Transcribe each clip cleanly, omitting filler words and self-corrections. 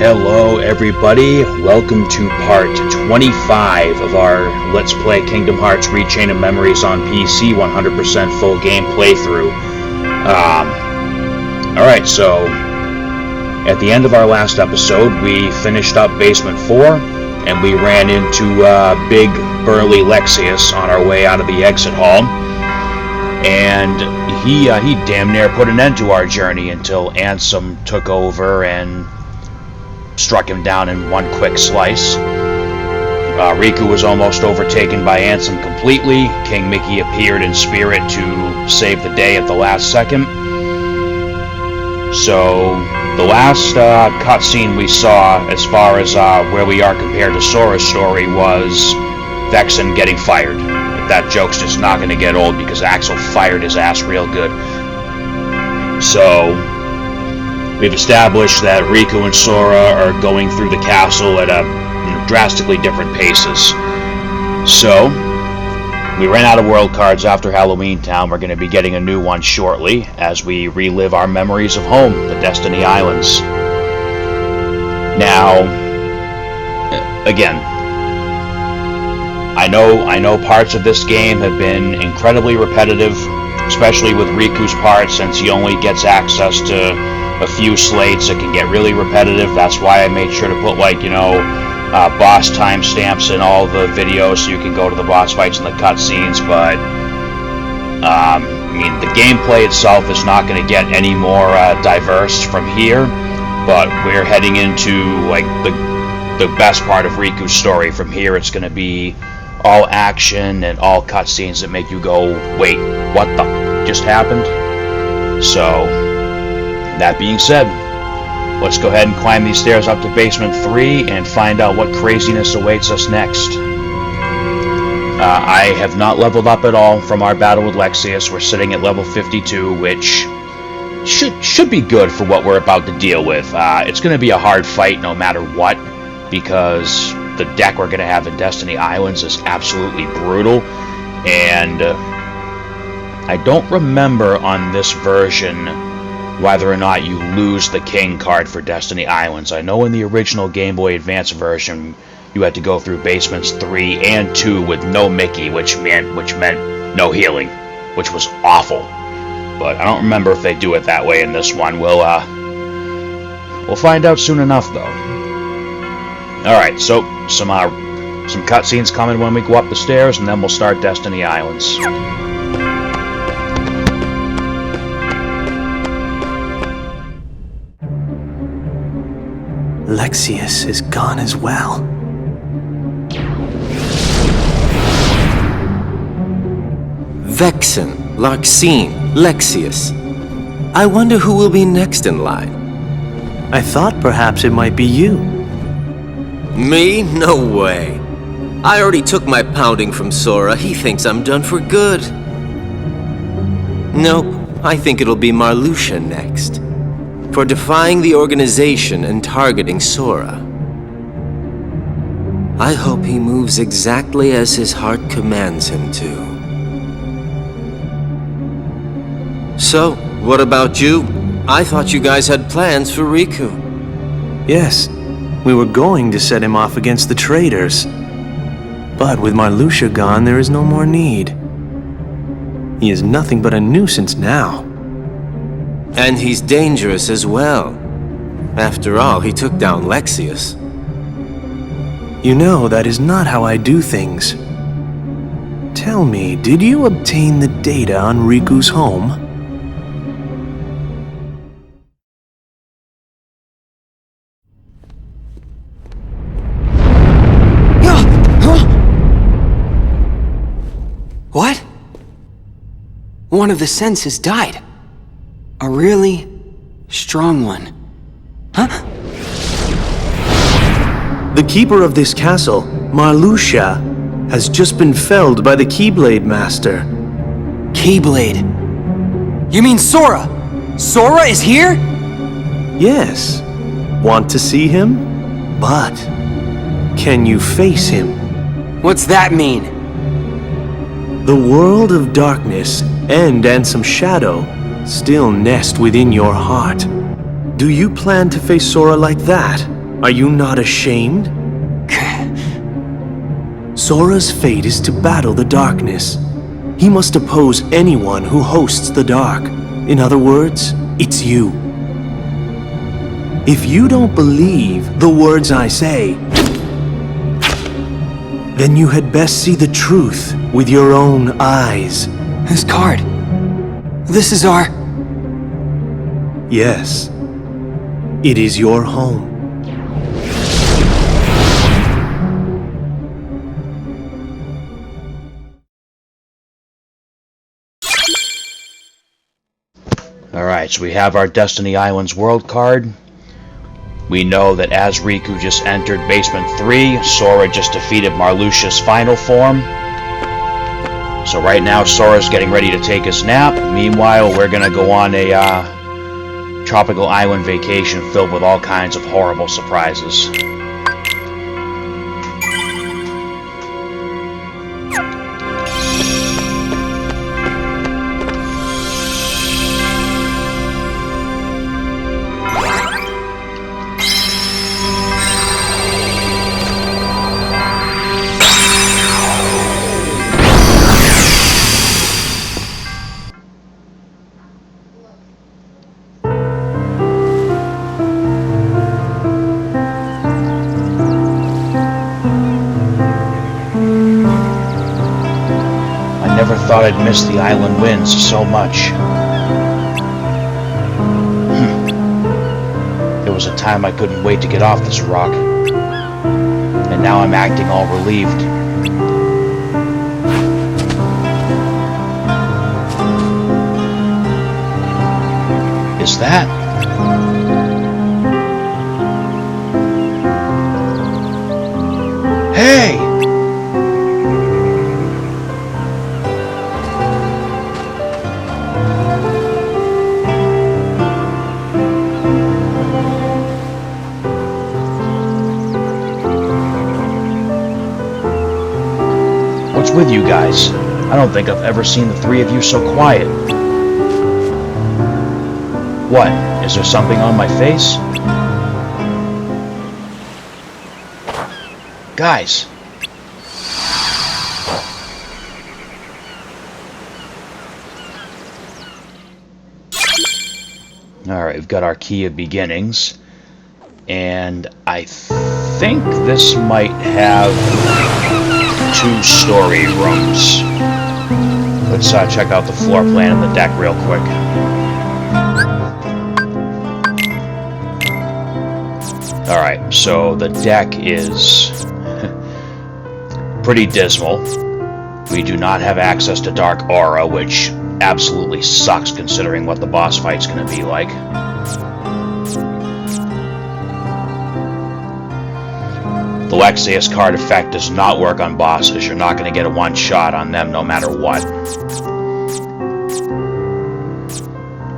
Hello everybody, welcome to part 25 of our Let's Play Kingdom Hearts Rechain of Memories on PC 100% full game playthrough. Alright, so at the end of our last episode we finished up Basement 4 and we ran into big burly Lexius on our way out of the exit hall, and he damn near put an end to our journey until Ansem took over and struck him down in one quick slice. Riku was almost overtaken by Ansem completely. King Mickey appeared in spirit to save the day at the last second. So the last cutscene we saw as far as where we are compared to Sora's story was Zexion getting fired. That joke's just not going to get old because Axel fired his ass real good. So we've established that Riku and Sora are going through the castle at drastically different paces. So we ran out of world cards after Halloween Town. We're going to be getting a new one shortly as we relive our memories of home, the Destiny Islands. Now, again, I know parts of this game have been incredibly repetitive, especially with Riku's part, since he only gets access to a few slates. It can get really repetitive. That's why I made sure to put, boss timestamps in all the videos so you can go to the boss fights and the cutscenes. But the gameplay itself is not going to get any more diverse from here. But we're heading into the best part of Riku's story. From here, it's going to be all action and all cutscenes that make you go, wait, what the just happened? So, that being said, let's go ahead and climb these stairs up to Basement 3 and find out what craziness awaits us next. I have not leveled up at all from our battle with Lexius. We're sitting at level 52, which should be good for what we're about to deal with. It's going to be a hard fight no matter what, because the deck we're going to have in Destiny Islands is absolutely brutal, and I don't remember on this version whether or not you lose the King card for Destiny Islands. I know in the original Game Boy Advance version you had to go through Basements 3 and 2 with no Mickey, which meant no healing, which was awful. But I don't remember if they do it that way in this one. We'll find out soon enough, though. Alright, so some cutscenes coming when we go up the stairs, and then we'll start Destiny Islands. Lexius is gone as well. Vexen, Larxene, Lexius. I wonder who will be next in line. I thought perhaps it might be you. Me? No way. I already took my pounding from Sora. He thinks I'm done for good. Nope, I think it'll be Marluxia next. For defying the organization and targeting Sora. I hope he moves exactly as his heart commands him to. So, what about you? I thought you guys had plans for Riku. Yes, we were going to set him off against the traitors. But with Marluxia gone, there is no more need. He is nothing but a nuisance now. And he's dangerous as well. After all, he took down Lexius. You know, that is not how I do things. Tell me, did you obtain the data on Riku's home? What? One of the senses died. A really strong one. Huh? The keeper of this castle, Marluxia, has just been felled by the Keyblade Master. Keyblade? You mean Sora? Sora is here? Yes. Want to see him? But can you face him? What's that mean? The world of darkness and Ansem Shadow still nest within your heart. Do you plan to face Sora like that? Are you not ashamed? Sora's fate is to battle the darkness. He must oppose anyone who hosts the dark. In other words, it's you. If you don't believe the words I say, then you had best see the truth with your own eyes. This card. This is our... Yes, it is your home. Alright, so we have our Destiny Islands world card. We know that as Riku just entered Basement 3, Sora just defeated Marluxia's final form. So right now, Sora's getting ready to take his nap. Meanwhile, we're gonna go on a tropical island vacation filled with all kinds of horrible surprises. Never thought I'd miss the island winds so much. There was a time I couldn't wait to get off this rock. And now I'm acting all relieved. Is that... Hey! What's with you guys? I don't think I've ever seen the three of you so quiet. What? Is there something on my face? Guys! Alright, we've got our Key of Beginnings. And I think this might have 2 story rooms. Let's check out the floor plan and the deck real quick. Alright, so the deck is pretty dismal. We do not have access to Dark Aura, which absolutely sucks considering what the boss fight's going to be like. The Lexaeus card effect does not work on bosses. You're not going to get a one-shot on them no matter what.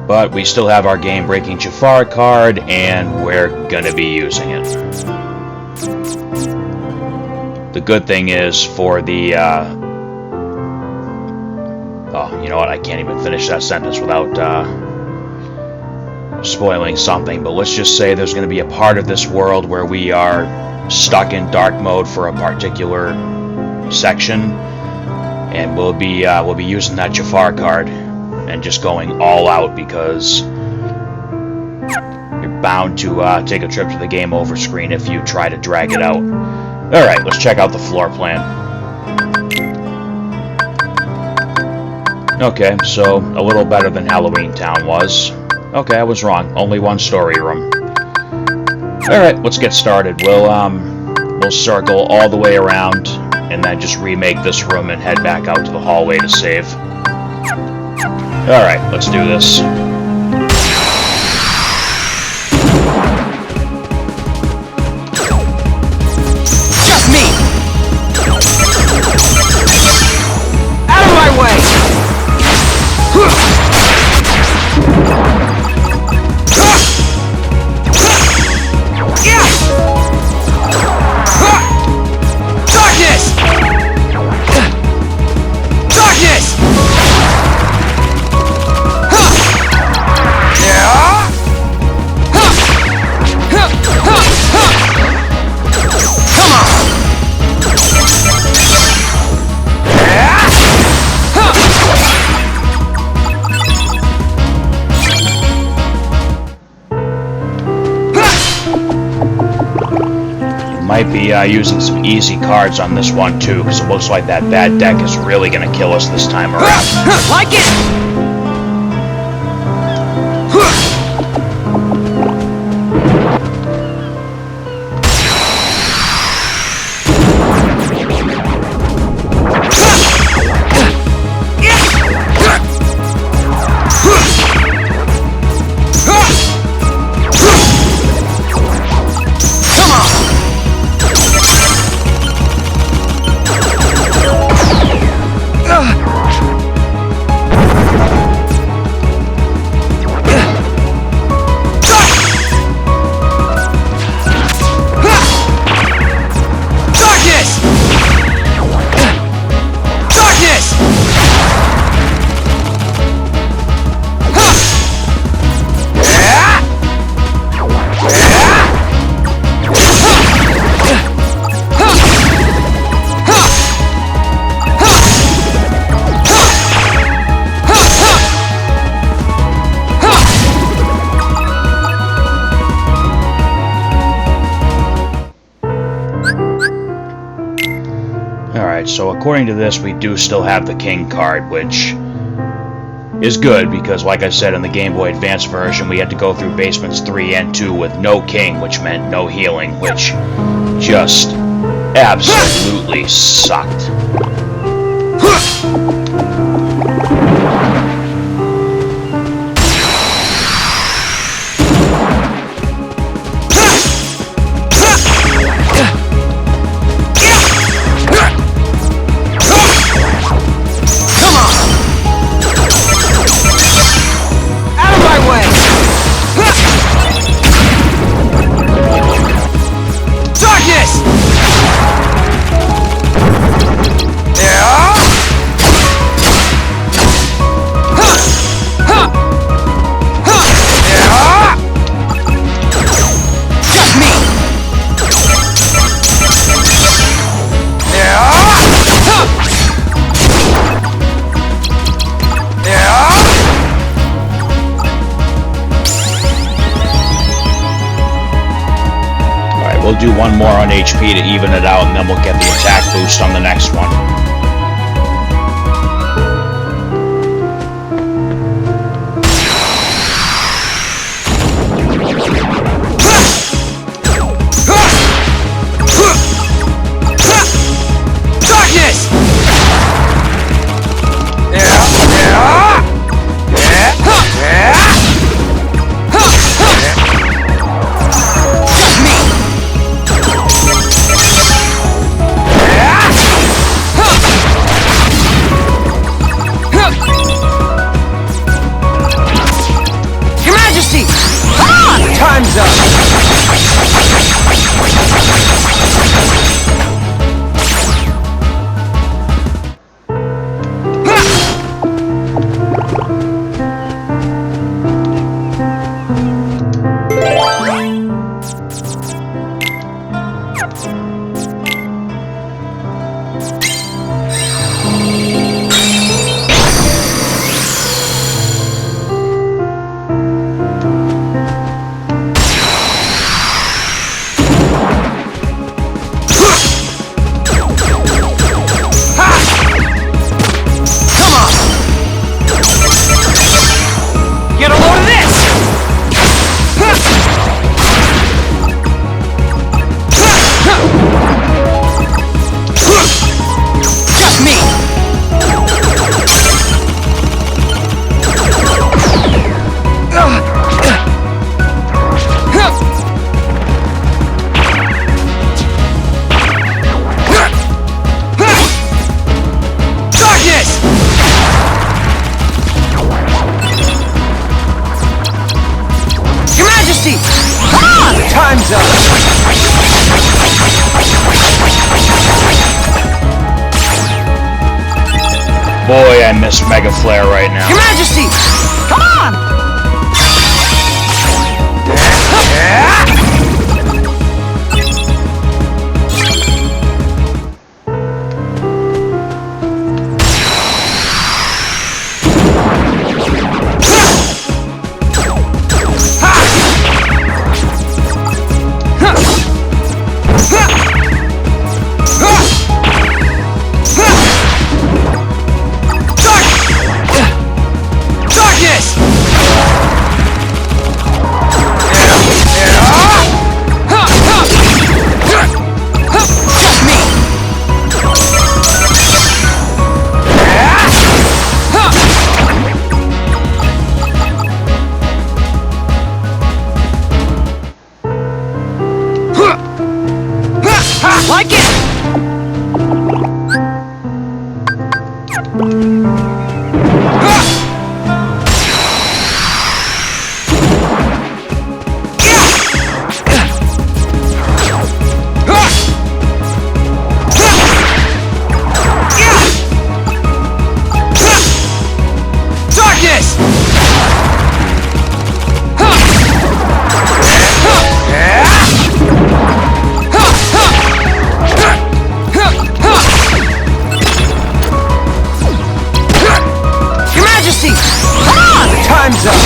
But we still have our game-breaking Jafar card, and we're going to be using it. The good thing is for the... Oh, you know what? I can't even finish that sentence without spoiling something. But let's just say there's going to be a part of this world where we are stuck in dark mode for a particular section, and we'll be using that Jafar card and just going all out because you're bound to take a trip to the game over screen if you try to drag it out. Alright, let's check out the floor plan. Okay, so a little better than Halloween Town was. Okay, I was wrong. Only 1 story room. Alright, let's get started. We'll circle all the way around and then just remake this room and head back out to the hallway to save. Alright, let's do this. Just me! Out of my way! Darkness! Might be using some easy cards on this one too, because it looks like that bad deck is really gonna kill us this time around. Like it! So according to this, we do still have the King card, which is good because, like I said, in the Game Boy Advance version, we had to go through basements 3 and 2 with no King, which meant no healing, which just absolutely sucked. We'll do one more on HP to even it out, and then we'll get the attack boost on the next one. Time's up! Time's up! Boy, I miss Mega Flare right now. Your Majesty! Come on! Ha! Time's up!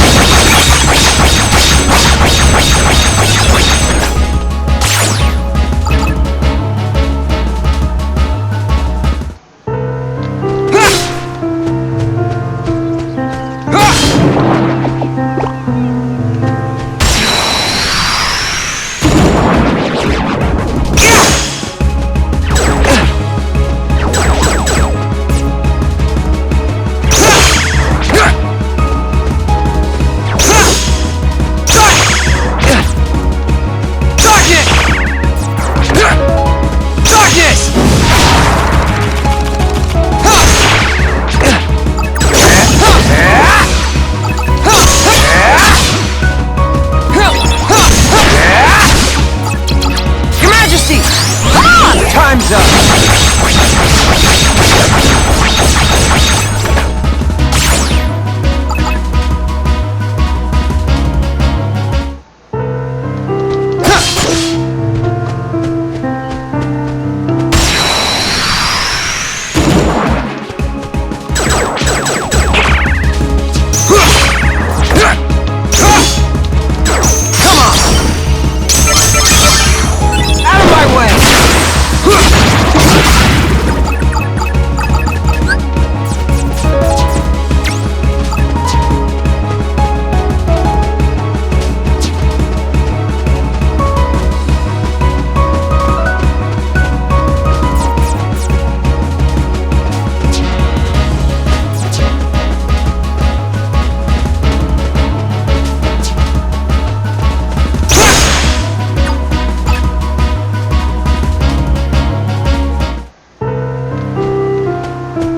Time's up!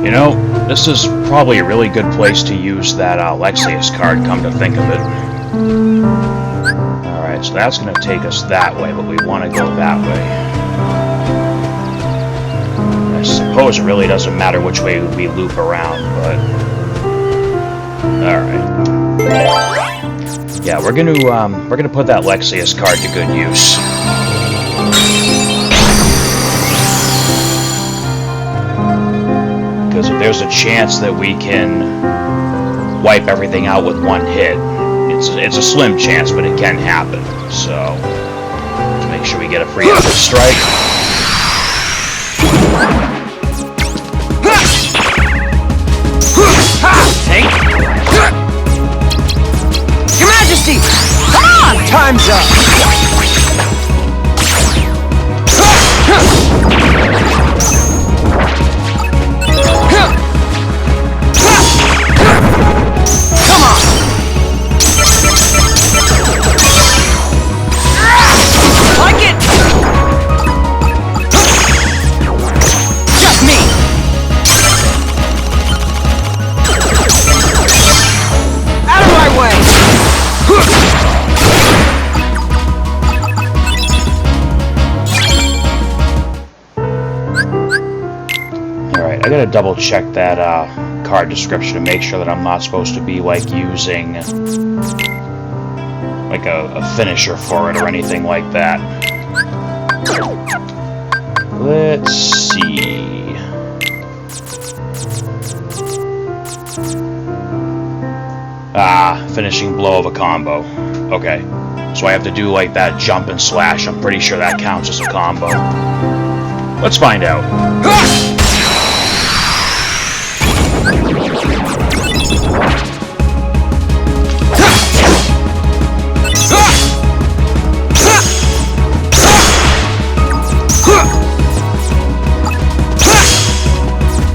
You know, this is probably a really good place to use that Lexius card, come to think of it. Alright, so that's going to take us that way, but we want to go that way. I suppose it really doesn't matter which way we loop around, but... Alright. Yeah, we're gonna put that Lexius card to good use. Because if there's a chance that we can wipe everything out with one hit, it's a slim chance, but it can happen. So, let's make sure we get a preemptive strike. Take! Your Majesty! Come on! Time's up! I gotta double check that card description to make sure that I'm not supposed to be like using like a finisher for it or anything like that. Let's see. Finishing blow of a combo. Okay. So I have to do like that jump and slash. I'm pretty sure that counts as a combo. Let's find out.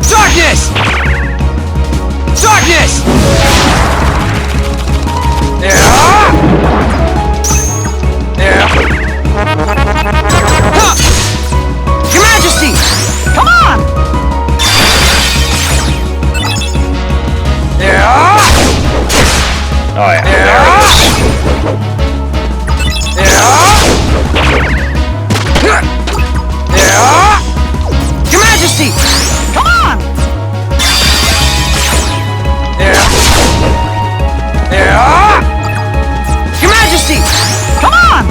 Darkness! Darkness! Your Majesty! Come on! Oh yeah, there it is. Your Majesty! Come on! Your Majesty! Come on!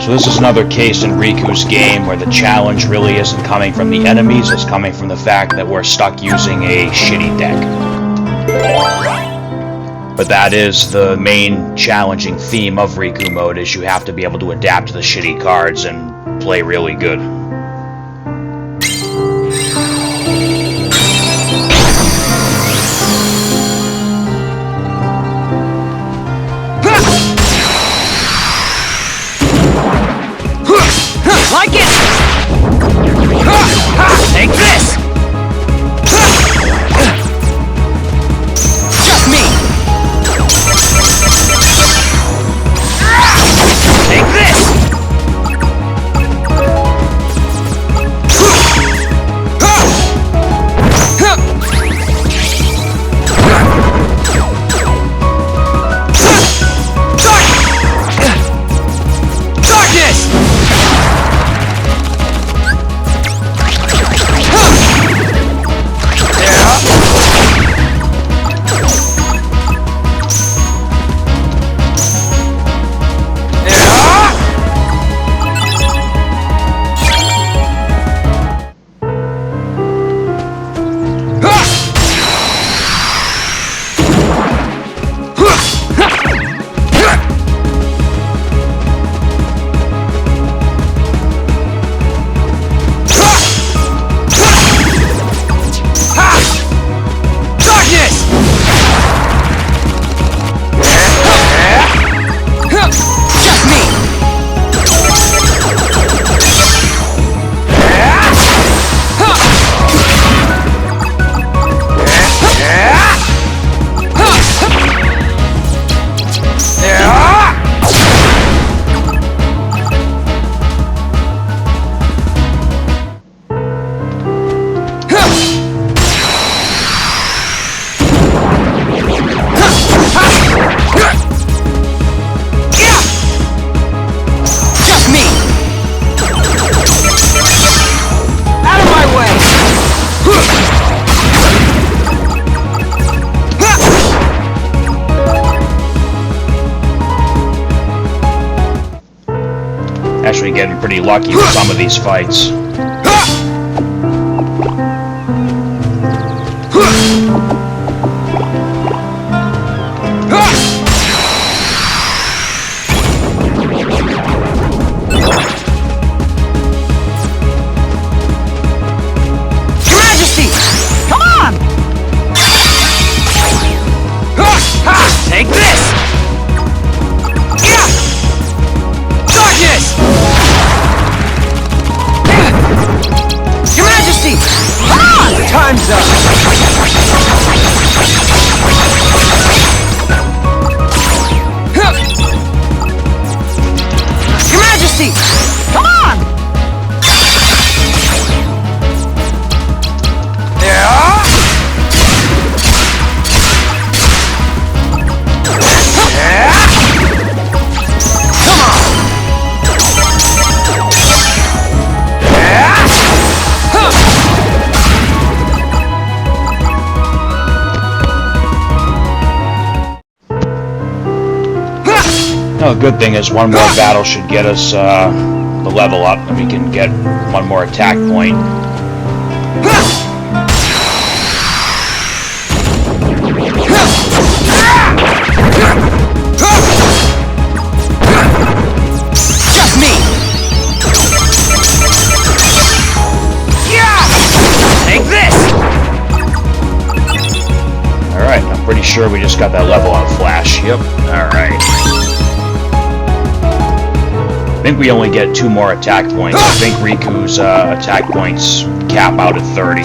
So this is another case in Riku's game where the challenge really isn't coming from the enemies, it's coming from the fact that we're stuck using a shitty deck. But that is the main challenging theme of Riku mode, is you have to be able to adapt to the shitty cards and play really good. Like it! Take this! Just me! Take this! Darkness! Actually getting pretty lucky with some of these fights. Take this! Yeah! Darkness! Your Majesty! Come on! Time's up! Your Majesty! Come on! Yeah! No, the good thing is one more battle should get us the level up, and we can get one more attack point. Just me! Yeah! Take this! Alright, I'm pretty sure we just got that level on Flash. Yep, alright. I think we only get 2 more attack points. I think Riku's attack points cap out at 30.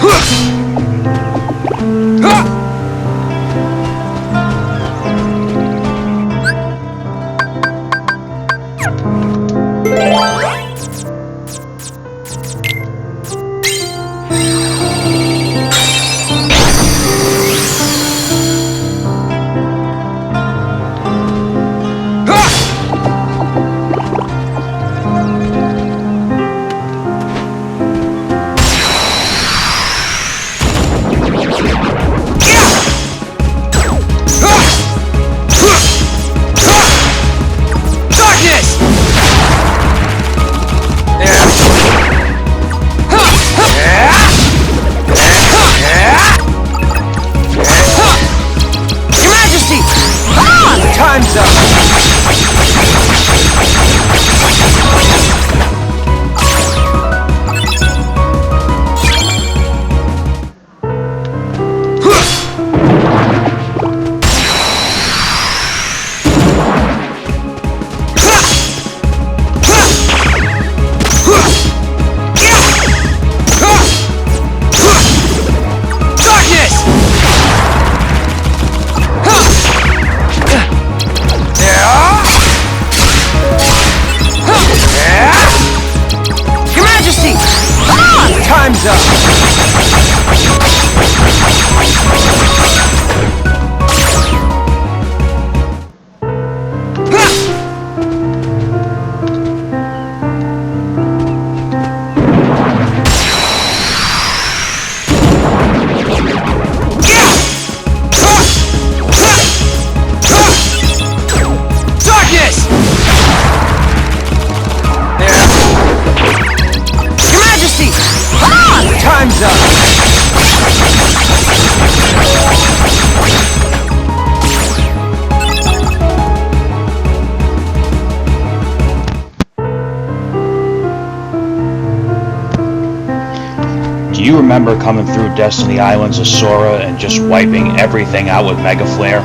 Time's up! Do you remember coming through Destiny Islands of Sora and just wiping everything out with Mega Flare?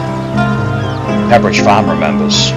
Pepperidge Farm remembers.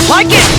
Like it!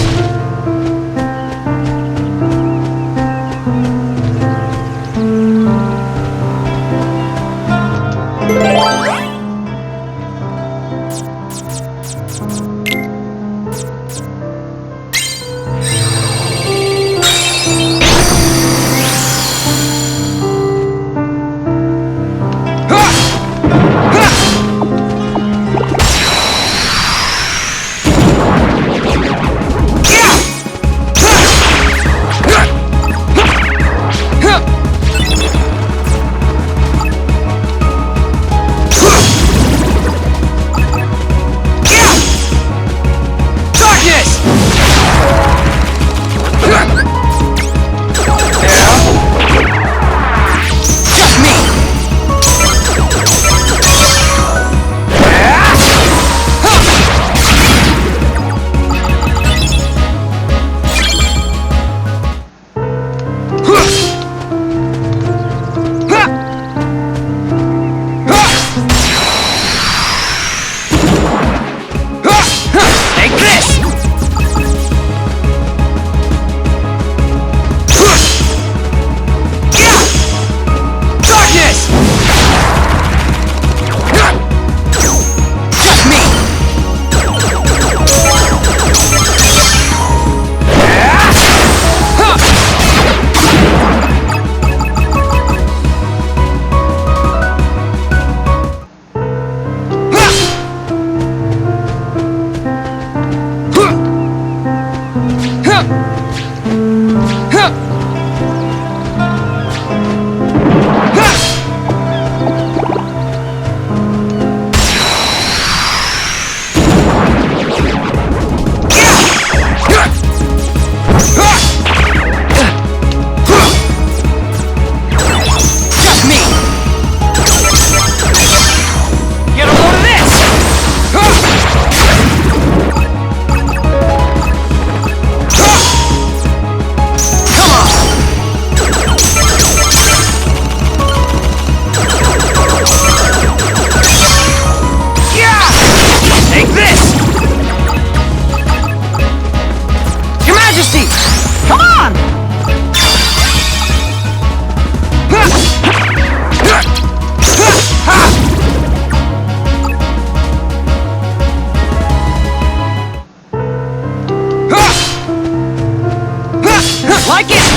Like it!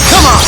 Come on!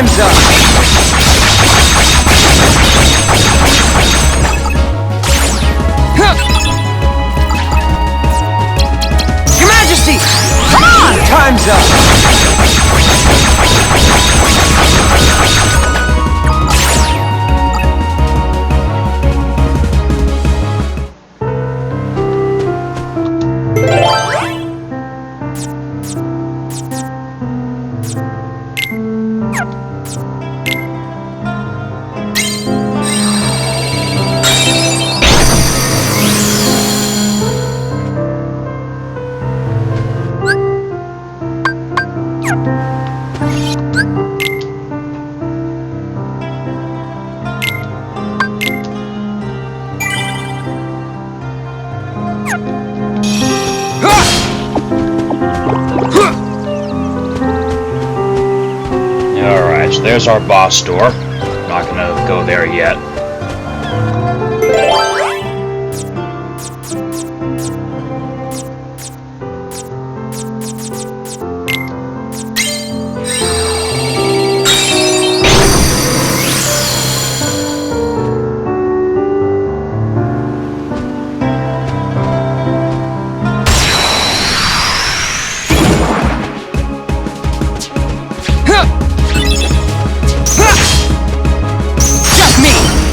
time's up! Your Majesty! Come on! Time's up! Alright, so there's our boss door. Not gonna go there yet. Just me!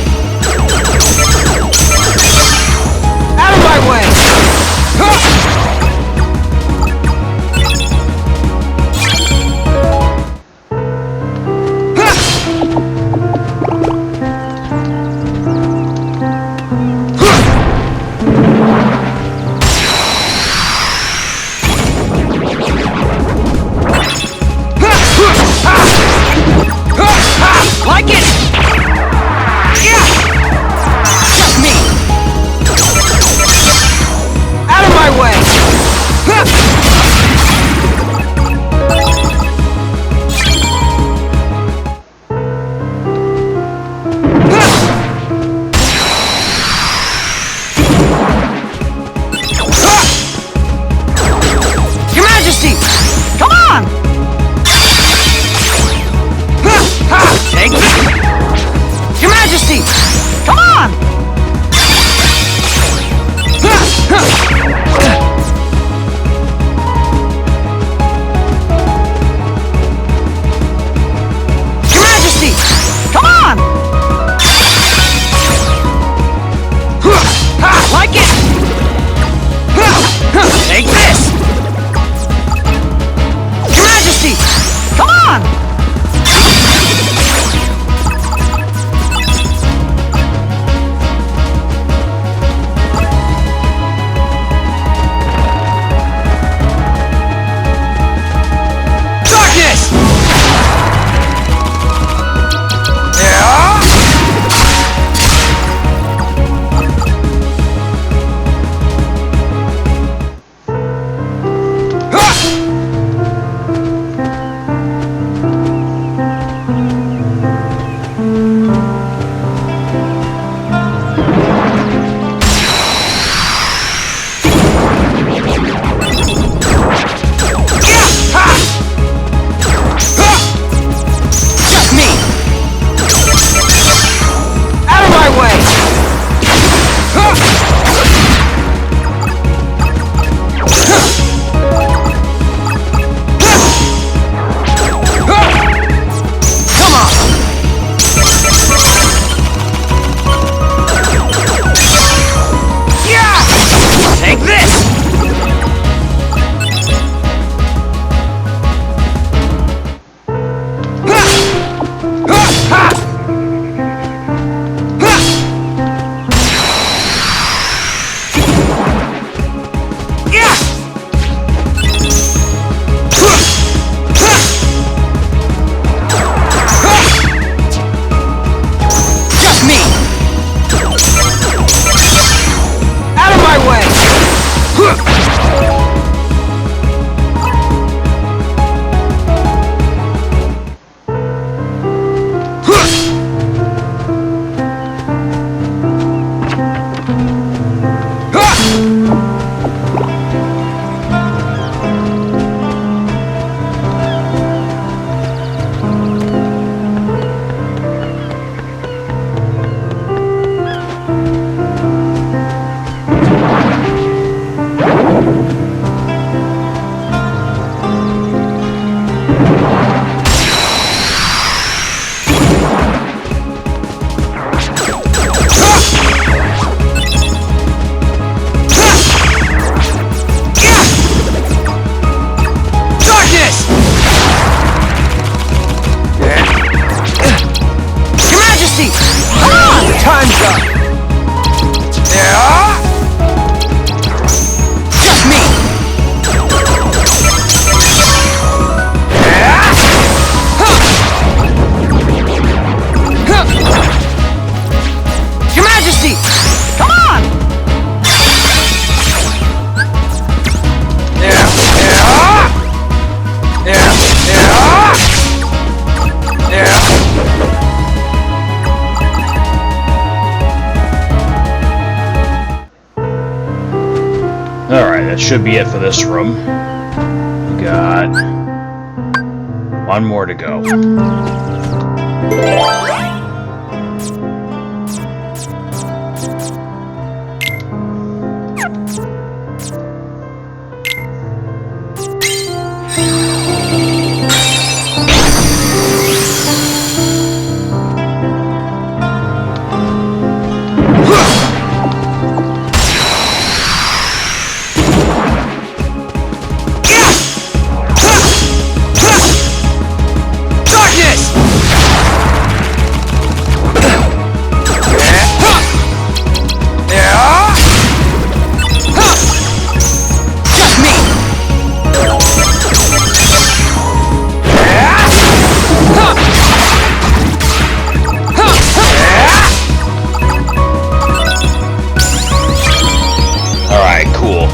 Majesty! Come on! Alright, that should be it for this room. We got one more to go.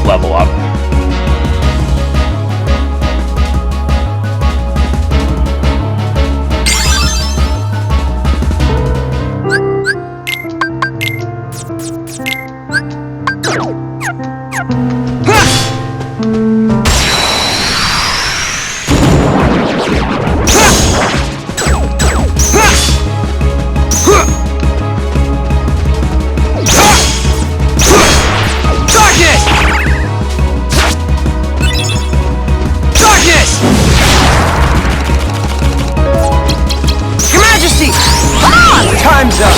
Level up. Time's up!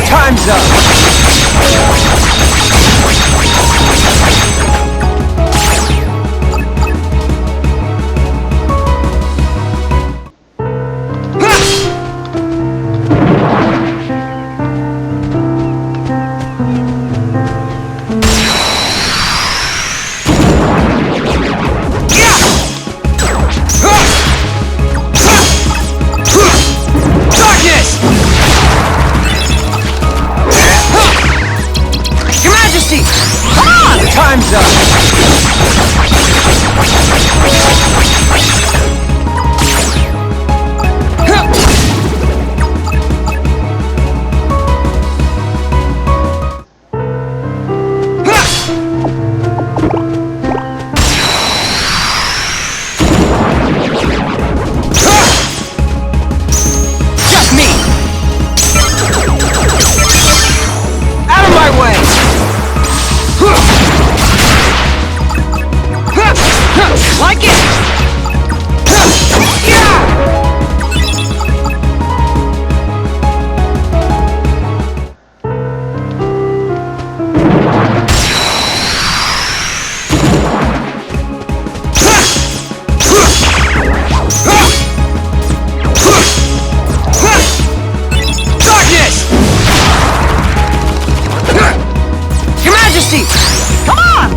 Time's up! Time's up! Just me! Out of my way! Like it! Darkness! Your Majesty! Come on!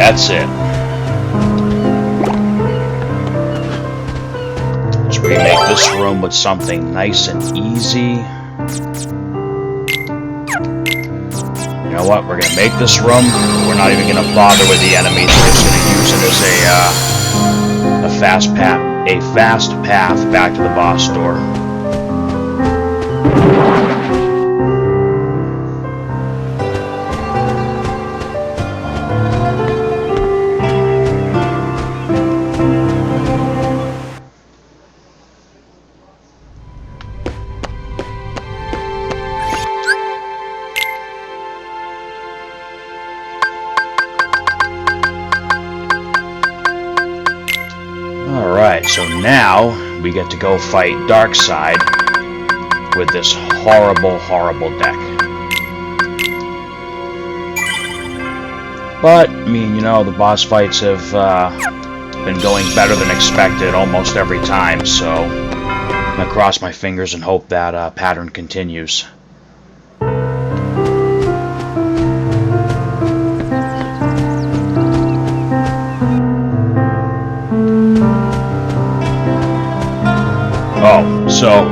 That's it. Let's remake this room with something nice and easy. You know what? We're gonna make this room. We're not even gonna bother with the enemies. We're just gonna use it as a fast path back to the boss door. Alright, so now we get to go fight Darkside with this horrible, horrible deck. But, I mean, you know, the boss fights have been going better than expected almost every time, so I'm gonna cross my fingers and hope that pattern continues. Oh, so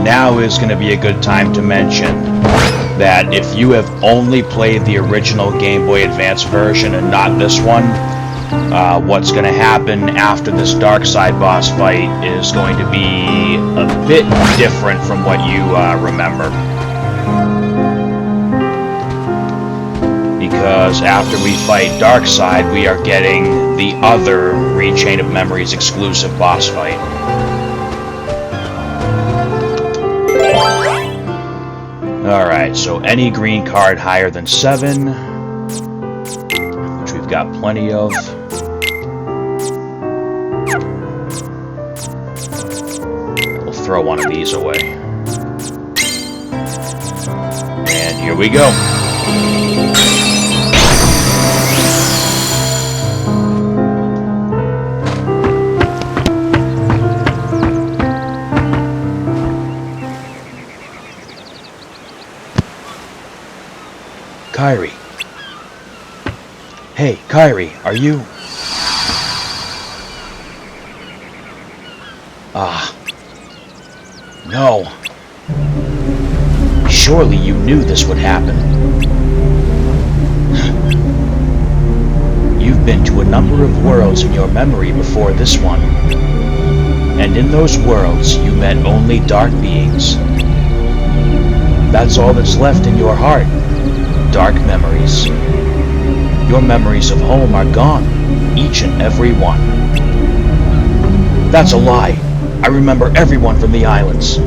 now is going to be a good time to mention that if you have only played the original Game Boy Advance version and not this one, what's going to happen after this Darkside boss fight is going to be a bit different from what you remember. Because after we fight Darkside, we are getting the other Rechain of Memories exclusive boss fight. Alright, so any green card higher than 7, which we've got plenty of. We'll throw one of these away. And here we go. Kairi. Hey, Kairi, are you... No. Surely you knew this would happen. You've been to a number of worlds in your memory before this one. And in those worlds, you met only dark beings. That's all that's left in your heart. Dark memories. Your memories of home are gone, each and every one. That's a lie. I remember everyone from the islands.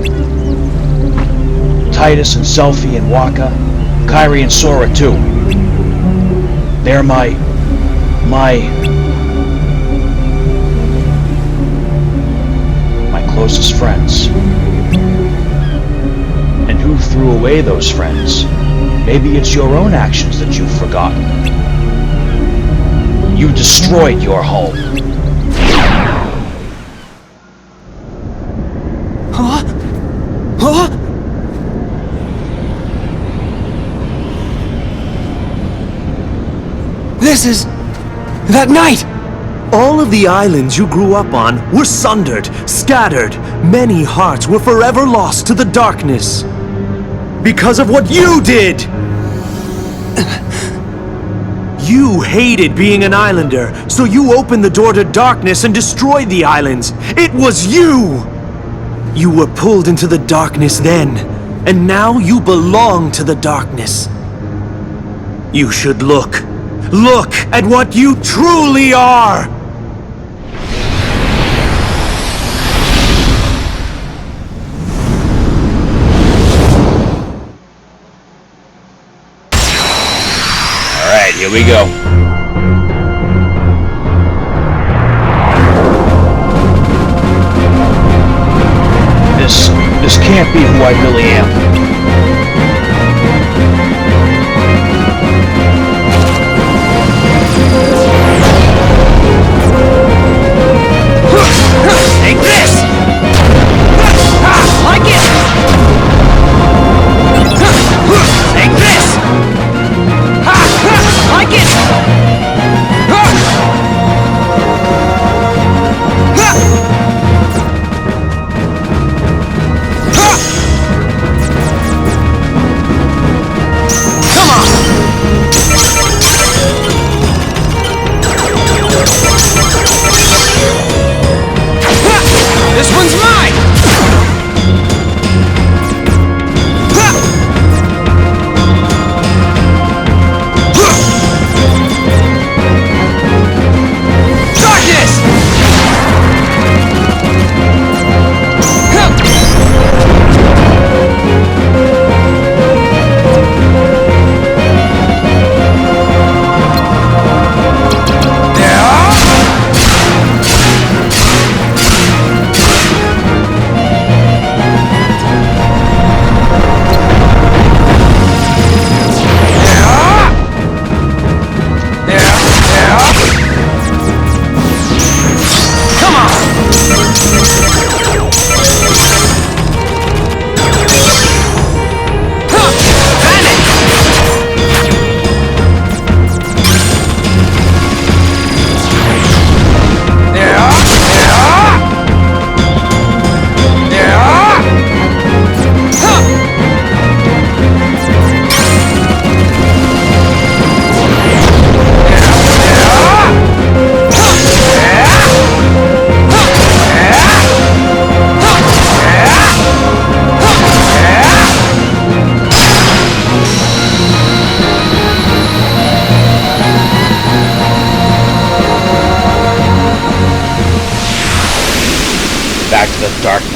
Titus and Selphie and Waka, Kairi and Sora too. They're my closest friends. And who threw away those friends? Maybe it's your own actions that you've forgotten. You destroyed your home. Huh? Huh? This is... that night! All of the islands you grew up on were sundered, scattered. Many hearts were forever lost to the darkness. Because of what you did! You hated being an islander, so you opened the door to darkness and destroyed the islands. It was you! You were pulled into the darkness then, and now you belong to the darkness. You should look. Look at what you truly are! Alright, here we go. This can't be who I really am. Take this! Like it! Take this! Like it!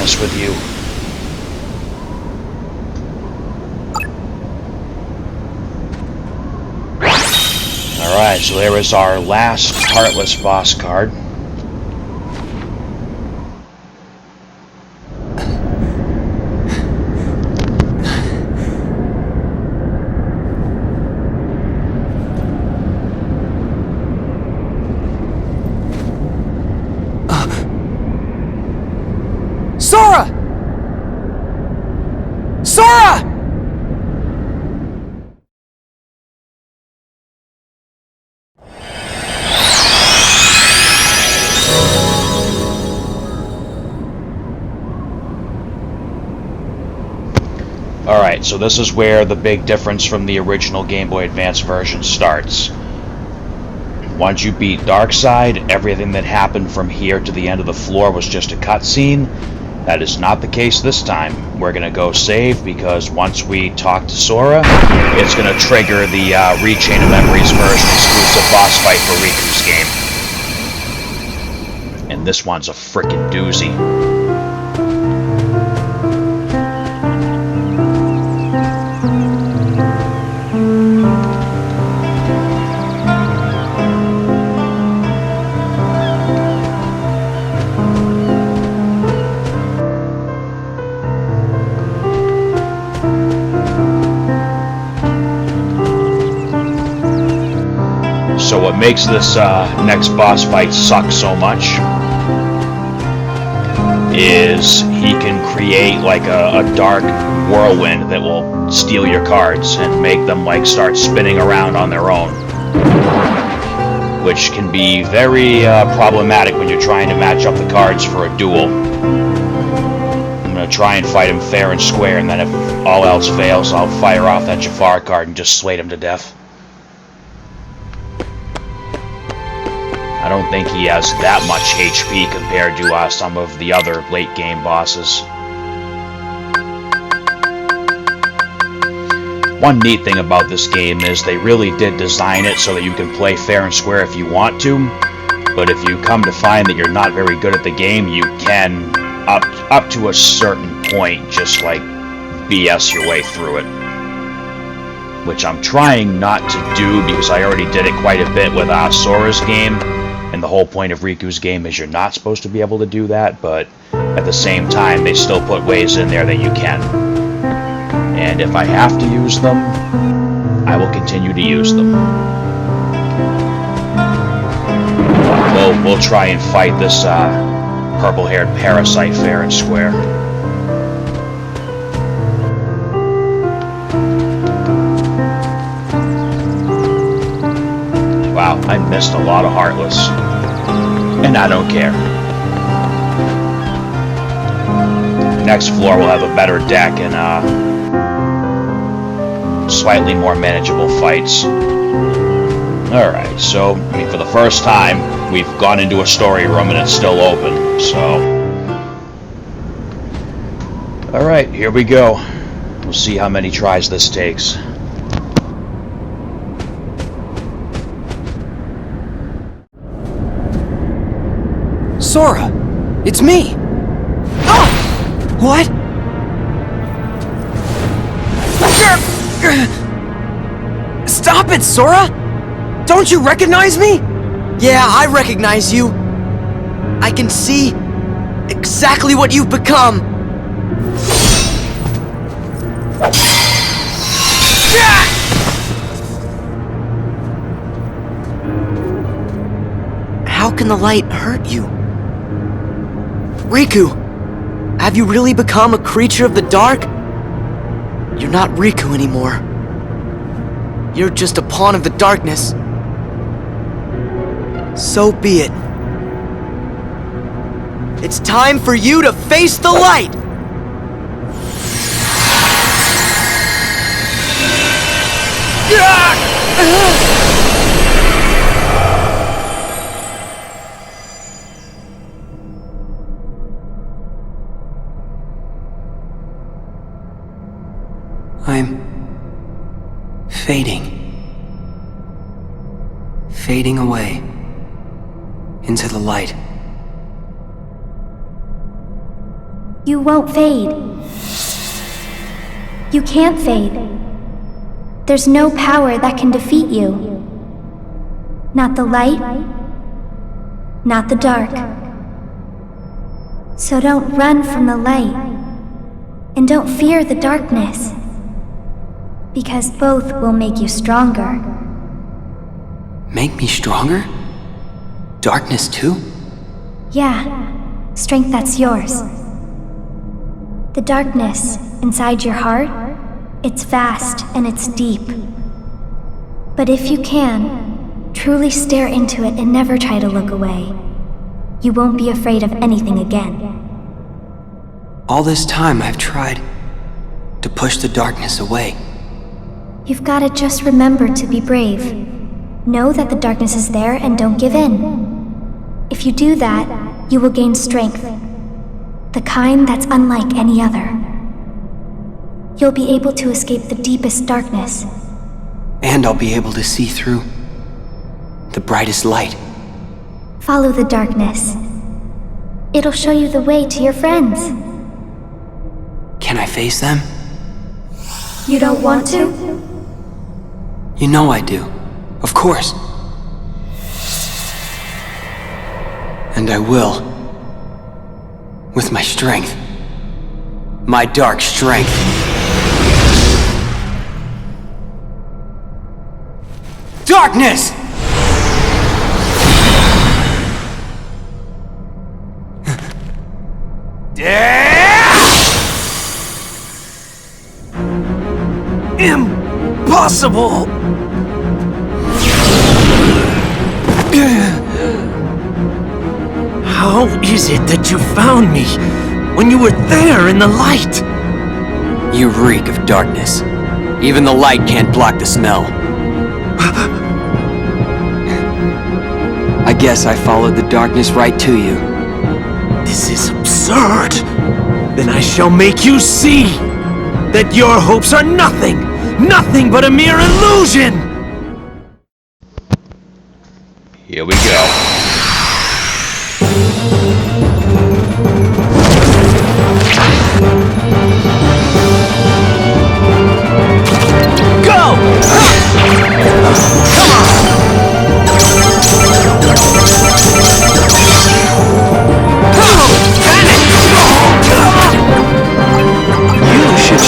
business with you. Alright, so there is our last Heartless boss card. Sora! Sora! Alright, so this is where the big difference from the original Game Boy Advance version starts. Once you beat Darkside, everything that happened from here to the end of the floor was just a cutscene. That is not the case this time. We're going to go save because once we talk to Sora, it's going to trigger the Rechain of Memories version exclusive boss fight for Riku's game. And this one's a frickin' doozy. So what makes this next boss fight suck so much is he can create like a dark whirlwind that will steal your cards and make them like start spinning around on their own, which can be very problematic when you're trying to match up the cards for a duel. I'm going to try and fight him fair and square, and then if all else fails, I'll fire off that Jafar card and just slate him to death. I don't think he has that much HP compared to some of the other late game bosses. One neat thing about this game is they really did design it so that you can play fair and square if you want to, but if you come to find that you're not very good at the game, you can, up to a certain point, just like BS your way through it. Which I'm trying not to do because I already did it quite a bit with Sora's game. And the whole point of Riku's game is you're not supposed to be able to do that, but at the same time, they still put ways in there that you can. And if I have to use them, I will continue to use them. We'll try and fight this purple-haired parasite fair and square. Wow, I missed a lot of Heartless. And I don't care. Next floor will have a better deck and slightly more manageable fights. Alright, so, I mean, for the first time, we've gone into a story room and it's still open, so... Alright, here we go. We'll see how many tries this takes. Sora! It's me! Oh! What? Stop it, Sora! Don't you recognize me? Yeah, I recognize you. I can see exactly what you've become. How can the light hurt you? Riku, have you really become a creature of the dark? You're not Riku anymore. You're just a pawn of the darkness. So be it. It's time for you to face the light! I'm fading away into the light. You won't fade. You can't fade. There's no power that can defeat you. Not the light, not the dark. So don't run from the light, and don't fear the darkness, because both will make you stronger. Make me stronger? Darkness too? Yeah, strength that's yours. The darkness inside your heart, it's vast and it's deep. But if you can, truly stare into it and never try to look away, you won't be afraid of anything again. All this time I've tried to push the darkness away. You've gotta just remember to be brave. Know that the darkness is there and don't give in. If you do that, you will gain strength. The kind that's unlike any other. You'll be able to escape the deepest darkness. And I'll be able to see through the brightest light. Follow the darkness. It'll show you the way to your friends. Can I face them? You don't want to? You know I do. Of course. And I will. With my strength. My dark strength. Darkness! Impossible! How is it that you found me when you were there in the light? You reek of darkness. Even the light can't block the smell. I guess I followed the darkness right to you. This is absurd. Then I shall make you see that your hopes are nothing but a mere illusion! Here we go. Go! Come on! You should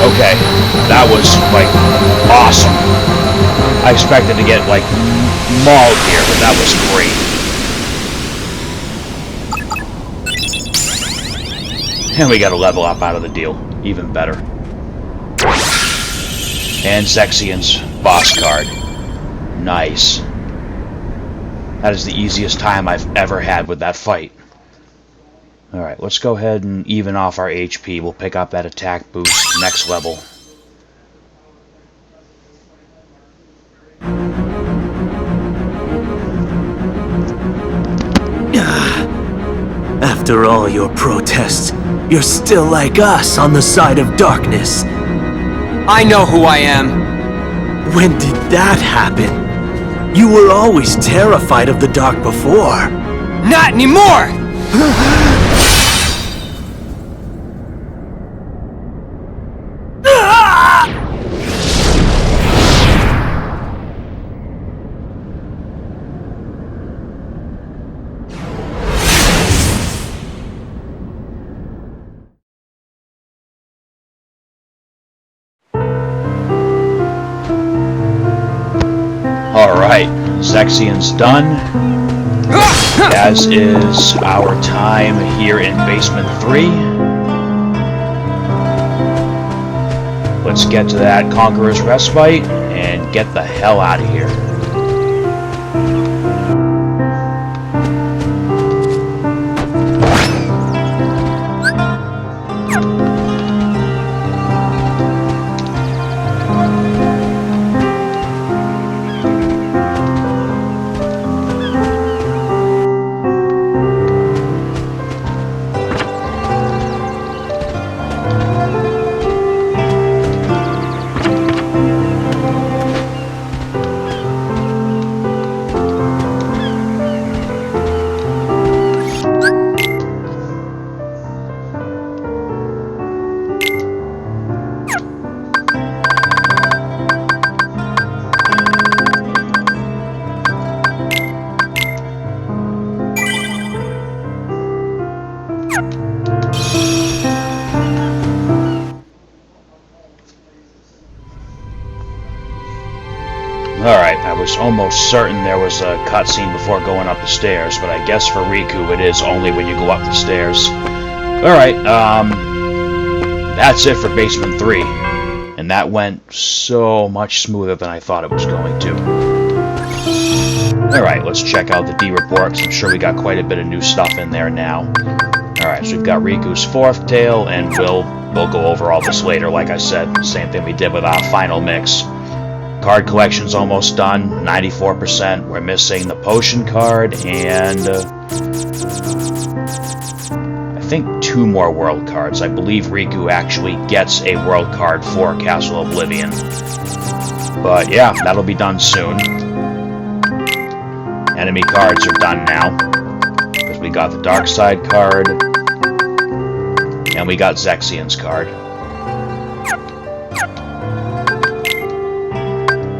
Okay, that was, like, awesome. I expected to get, like, mauled here, but that was great. And we got a level up out of the deal. Even better. And Zexion's boss card. Nice. That is the easiest time I've ever had with that fight. Alright, let's go ahead and even off our HP. We'll pick up that attack boost next level. After all your protests, you're still like us on the side of darkness. I know who I am. When did that happen? You were always terrified of the dark before. Not anymore! Alright, Zexion's done, as is our time here in Basement 3. Let's get to that Conqueror's Respite and get the hell out of here. Alright, I was almost certain there was a cutscene before going up the stairs, but I guess for Riku it is only when you go up the stairs. Alright, that's it for Basement 3. And that went so much smoother than I thought it was going to. Alright, let's check out the D report, because I'm sure we got quite a bit of new stuff in there now. Alright, so we've got Riku's fourth tale, and we'll go over all this later, like I said. Same thing we did with our final mix. Card collection's almost done, 94%. We're missing the potion card and I think 2 more world cards. I believe Riku actually gets a world card for Castle Oblivion. But yeah, that'll be done soon. Enemy cards are done now, because we got the Darkside card and we got Zexion's card.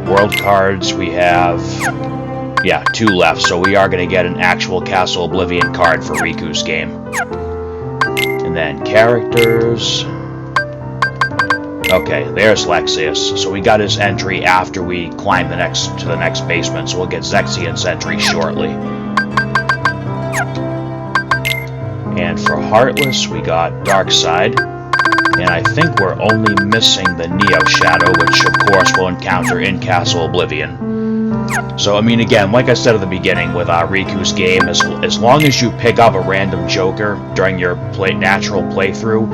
World cards, we have, 2 left, so we are going to get an actual Castle Oblivion card for Riku's game. And then characters. Okay, there's Lexaeus. So we got his entry after we climb to the next basement, so we'll get Zexion's entry shortly. And for Heartless, we got Darkside. And I think we're only missing the Neo Shadow, which of course we'll encounter in Castle Oblivion. So, I mean, again, like I said at the beginning with Riku's game, as long as you pick up a random Joker during your natural playthrough,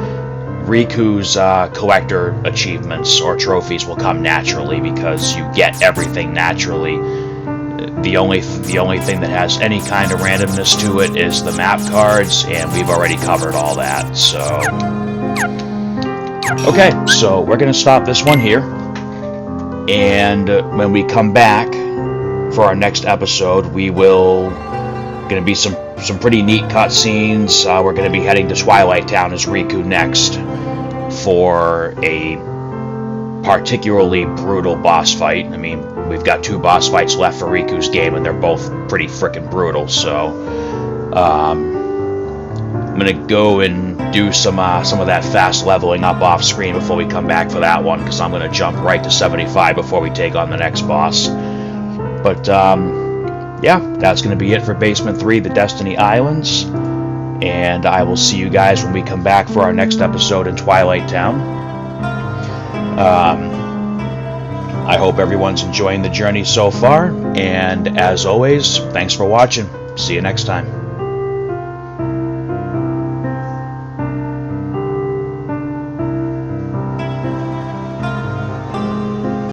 Riku's collector achievements or trophies will come naturally because you get everything naturally. The only thing that has any kind of randomness to it is the map cards, and we've already covered all that, so... Okay, so we're going to stop this one here, and when we come back for our next episode, we will going to be some pretty neat cutscenes. We're going to be heading to Twilight Town as Riku next for a particularly brutal boss fight. I mean, we've got 2 boss fights left for Riku's game, and they're both pretty frickin' brutal, so I'm going to go and do some of that fast leveling up off screen before we come back for that one, because I'm going to jump right to 75 before we take on the next boss. But yeah, that's going to be it for Basement 3, the Destiny Islands, and I will see you guys when we come back for our next episode in Twilight Town. I hope everyone's enjoying the journey so far, and as always, thanks for watching. See you next time.